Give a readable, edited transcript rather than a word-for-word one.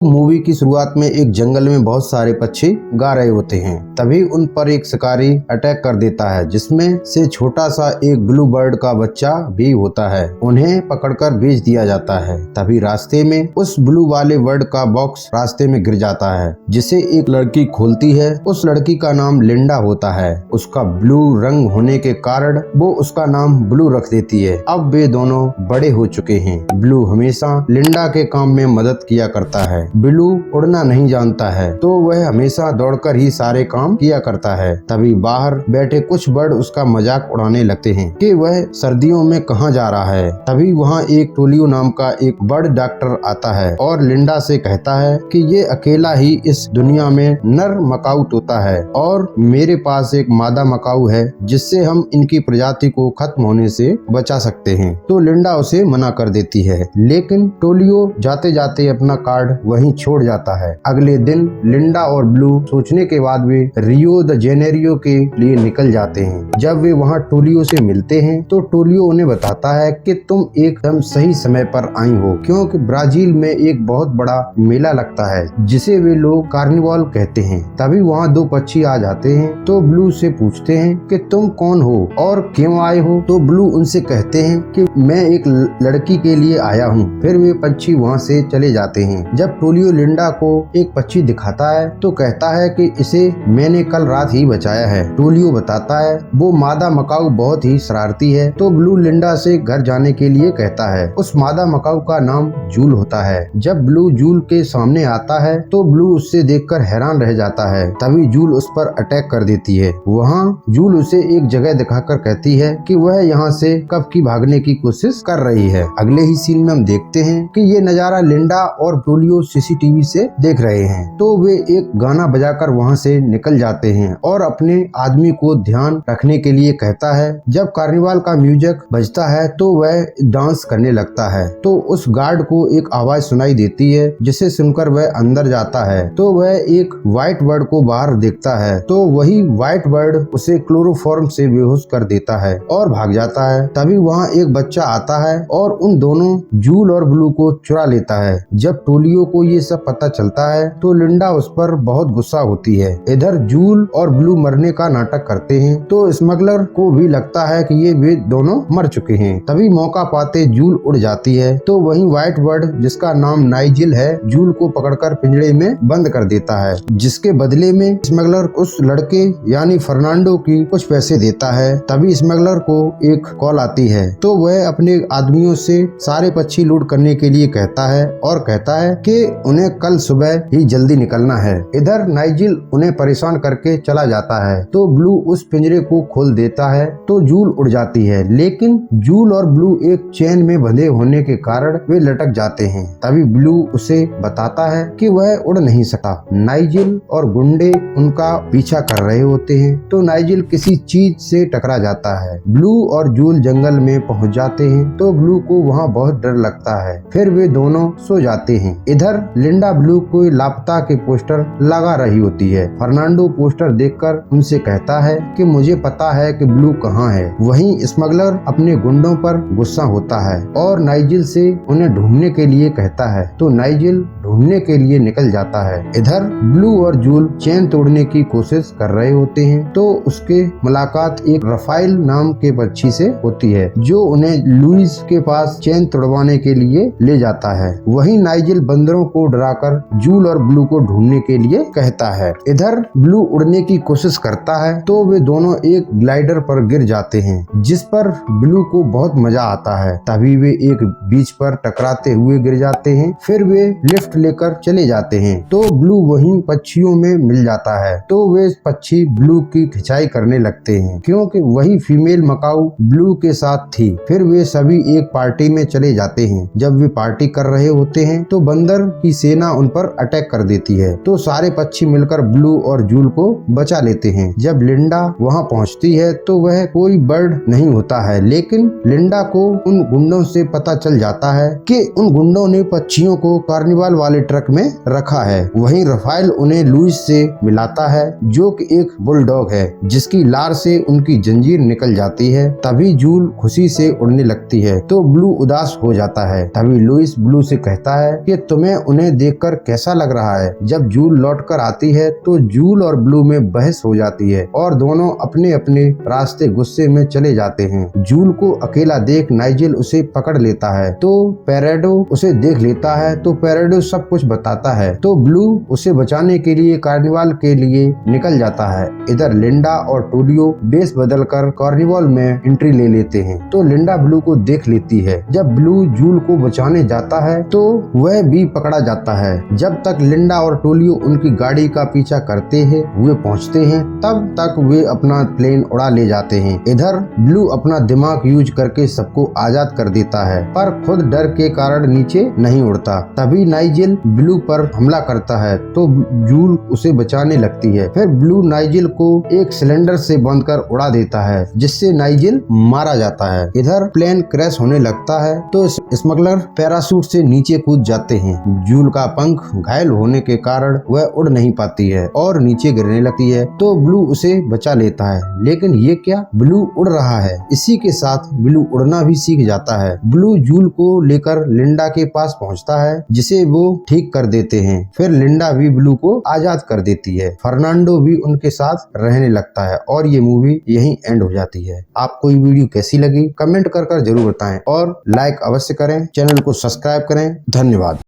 Movie की शुरुआत में एक जंगल में बहुत सारे पक्षी गा रहे होते हैं। तभी उन पर एक शिकारी अटैक कर देता है, जिसमें से छोटा सा एक ब्लू बर्ड का बच्चा भी होता है। उन्हें पकड़कर बेच दिया जाता है। तभी रास्ते में उस ब्लू वाले बर्ड का बॉक्स रास्ते में गिर जाता है, जिसे एक लड़की खोलती है। उस लड़की का नाम लिंडा होता है। उसका ब्लू रंग होने के कारण वो उसका नाम ब्लू रख देती है। अब वे दोनों बड़े हो चुके हैं। ब्लू हमेशा लिंडा के काम में मदद किया करता है। ब्लू उड़ना नहीं जानता है, तो वह हमेशा दौड़कर ही सारे काम किया करता है। तभी बाहर बैठे कुछ बर्ड उसका मजाक उड़ाने लगते हैं कि वह सर्दियों में कहाँ जा रहा है। तभी वहाँ एक टोलियो नाम का एक बर्ड डॉक्टर आता है और लिंडा से कहता है कि ये अकेला ही इस दुनिया में नर मकाऊ तोता है और मेरे पास एक मादा मकाऊ है, जिससे हम इनकी प्रजाति को खत्म होने से बचा सकते हैं। तो लिंडा उसे मना कर देती है, लेकिन टोलियो जाते जाते अपना कार्ड वहीं छोड़ जाता है। अगले दिन लिंडा और ब्लू सोचने के बाद वे रियो द जेनेरियो के लिए निकल जाते हैं। जब वे वहाँ टोलियो से मिलते हैं तो टोलियो उन्हें बताता है कि तुम एकदम सही समय पर आई हो, क्योंकि ब्राजील में एक बहुत बड़ा मेला लगता है जिसे वे लोग कार्निवाल कहते हैं। तभी वहाँ दो पक्षी आ जाते हैं। तो ब्लू से पूछते हैं कि तुम कौन हो और क्यों आए हो। तो ब्लू उनसे कहते हैं कि मैं एक लड़की के लिए आया हूँ। फिर वे पक्षी वहाँ से चले जाते हैं। जब टोलियो लिंडा को एक पक्षी दिखाता है तो कहता है कि इसे मैंने कल रात ही बचाया है। टोलियो बताता है वो मादा मकाऊ बहुत ही शरारती है। तो ब्लू लिंडा से घर जाने के लिए कहता है। उस मादा मकाऊ का नाम जूल होता है। जब ब्लू जूल के सामने आता है तो ब्लू उससे देखकर हैरान रह जाता है। तभी जूल उस पर अटैक कर देती है। वहाँ जूल उसे एक जगह दिखाकर कहती है कि वह यहाँ से कब की भागने की कोशिश कर रही है। अगले ही सीन में हम देखते हैं कि ये नजारा लिंडा और टोलियो सीसीटीवी से देख रहे हैं। तो वे एक गाना बजाकर वहाँ से निकल जाते हैं और अपने आदमी को ध्यान रखने के लिए कहता है। जब कार्निवाल का म्यूजिक बजता है तो वह डांस करने लगता है। तो उस गार्ड को एक आवाज सुनाई देती है, जिसे सुनकर वह अंदर जाता है। तो वह एक व्हाइट बर्ड को बाहर देखता है। तो वही व्हाइट बर्ड उसे क्लोरोफॉर्म से बेहोश कर देता है और भाग जाता है। तभी वहाँ एक बच्चा आता है और उन दोनों जूल और ब्लू को चुरा लेता है। जब टोलियो को ये सब पता चलता है तो लिंडा उस पर बहुत गुस्सा होती है। इधर जूल और ब्लू मरने का नाटक करते हैं तो स्मगलर को भी लगता है कि ये वे दोनों मर चुके हैं। तभी मौका पाते जूल उड़ जाती है। तो वहीं व्हाइट बर्ड, जिसका नाम नाइजिल है, जूल को पकड़कर पिंजरे में बंद कर देता है, जिसके बदले में स्मगलर उस लड़के यानी फर्नांडो की कुछ पैसे देता है। तभी स्मगलर को एक कॉल आती है। तो वह अपने आदमियों से सारे पक्षी लूट करने के लिए कहता है और कहता है कि उन्हें कल सुबह ही जल्दी निकलना है। इधर नाइजिल उन्हें परेशान करके चला जाता है। तो ब्लू उस पिंजरे को खोल देता है तो जूल उड़ जाती है, लेकिन जूल और ब्लू एक चेन में बंधे होने के कारण वे लटक जाते हैं। तभी ब्लू उसे बताता है कि वह उड़ नहीं सकता। नाइजिल और गुंडे उनका पीछा कर रहे होते हैं। तो नाइजिल किसी चीज से टकरा जाता है। ब्लू और जूल जंगल में पहुंच जाते हैं। तो ब्लू को वहाँ बहुत डर लगता है। फिर वे दोनों सो जाते हैं। इधर लिंडा ब्लू को लापता के पोस्टर लगा रही होती है। फर्नांडो पोस्टर देखकर उनसे कहता है कि मुझे पता है कि ब्लू कहाँ है। वहीं स्मगलर अपने गुंडों पर गुस्सा होता है और नाइजिल से उन्हें ढूंढने के लिए कहता है। तो नाइजिल ढूंढने के लिए निकल जाता है। इधर ब्लू और जूल चेन तोड़ने की कोशिश कर रहे होते हैं। तो उसके मुलाकात एक रफाइल नाम के पक्षी से होती है, जो उन्हें लुइस के पास चेन तोड़वाने के लिए ले जाता है। वहीं नाइजिल बंदरों को डराकर जूल और ब्लू को ढूंढने के लिए कहता है। इधर ब्लू उड़ने की कोशिश करता है तो वे दोनों एक ग्लाइडर पर गिर जाते हैं, जिस पर ब्लू को बहुत मजा आता है। तभी वे एक बीच पर टकराते हुए गिर जाते हैं। फिर वे लिफ्ट लेकर चले जाते हैं। तो ब्लू वहीं पक्षियों में मिल जाता है। तो वे पक्षी ब्लू की खिंचाई करने लगते हैं, क्योंकि वही फीमेल मकाऊ ब्लू के साथ थी। फिर वे सभी एक पार्टी में चले जाते हैं। जब वे पार्टी कर रहे होते हैं तो बंदर की सेना उन पर अटैक कर देती है। तो सारे पक्षी मिलकर ब्लू और जूल को बचा लेते हैं। जब लिंडा वहां पहुंचती है तो वह कोई बर्ड नहीं होता है, लेकिन लिंडा को उन गुंडों से पता चल जाता है कि उन गुंडों ने पक्षियों को कार्निवाल वाले ट्रक में रखा है। वहीं रफाइल उन्हें लुइस से मिलाता है, जो कि एक बुलडॉग है, जिसकी लार से उनकी जंजीर निकल जाती है। तभी जूल खुशी से उड़ने लगती है तो ब्लू उदास हो जाता है। तभी लुइस ब्लू से कहता है कि तुम्हें उन्हें देखकर कैसा लग रहा है। जब जूल लौटकर आती है तो जूल और ब्लू में बहस हो जाती है और दोनों अपने अपने रास्ते गुस्से में चले जाते हैं। जूल को अकेला देख नाइजेल उसे पकड़ लेता है तो पेरेडो उसे देख लेता है तो पेरेडो सब कुछ बताता है तो ब्लू उसे बचाने के लिए कार्निवाल के लिए निकल जाता है। इधर लिंडा और टूलियो बेस बदलकर कार्निवाल में एंट्री ले लेते हैं तो लिंडा ब्लू को देख लेती है। जब ब्लू जूल को बचाने जाता है तो वह भी पकड़ा जाता है। जब तक लिंडा और टोलियो उनकी गाड़ी का पीछा करते हैं हुए पहुंचते हैं तब तक वे अपना प्लेन उड़ा ले जाते हैं। इधर ब्लू अपना दिमाग यूज करके सबको आजाद कर देता है पर खुद डर के कारण नीचे नहीं उड़ता। तभी नाइजेल ब्लू पर हमला करता है तो जूल उसे बचाने लगती है। फिर ब्लू नाइजेल को एक सिलेंडर से बांधकर उड़ा देता है जिससे नाइजेल मारा जाता है। इधर प्लेन क्रैश होने लगता है तो स्मगलर पैराशूट से नीचे कूद जाते हैं। जूल का पंख घायल होने के कारण वह उड़ नहीं पाती है और नीचे गिरने लगती है तो ब्लू उसे बचा लेता है। लेकिन ये क्या, ब्लू उड़ रहा है। इसी के साथ ब्लू उड़ना भी सीख जाता है। ब्लू जूल को लेकर लिंडा के पास पहुंचता है जिसे वो ठीक कर देते हैं। फिर लिंडा भी ब्लू को आजाद कर देती है। फर्नांडो भी उनके साथ रहने लगता है और ये मूवी यहीं एंड हो जाती है। आपको ये वीडियो कैसी लगी कमेंट कर जरूर बताएं और लाइक अवश्य करें, चैनल को सब्सक्राइब करें। धन्यवाद।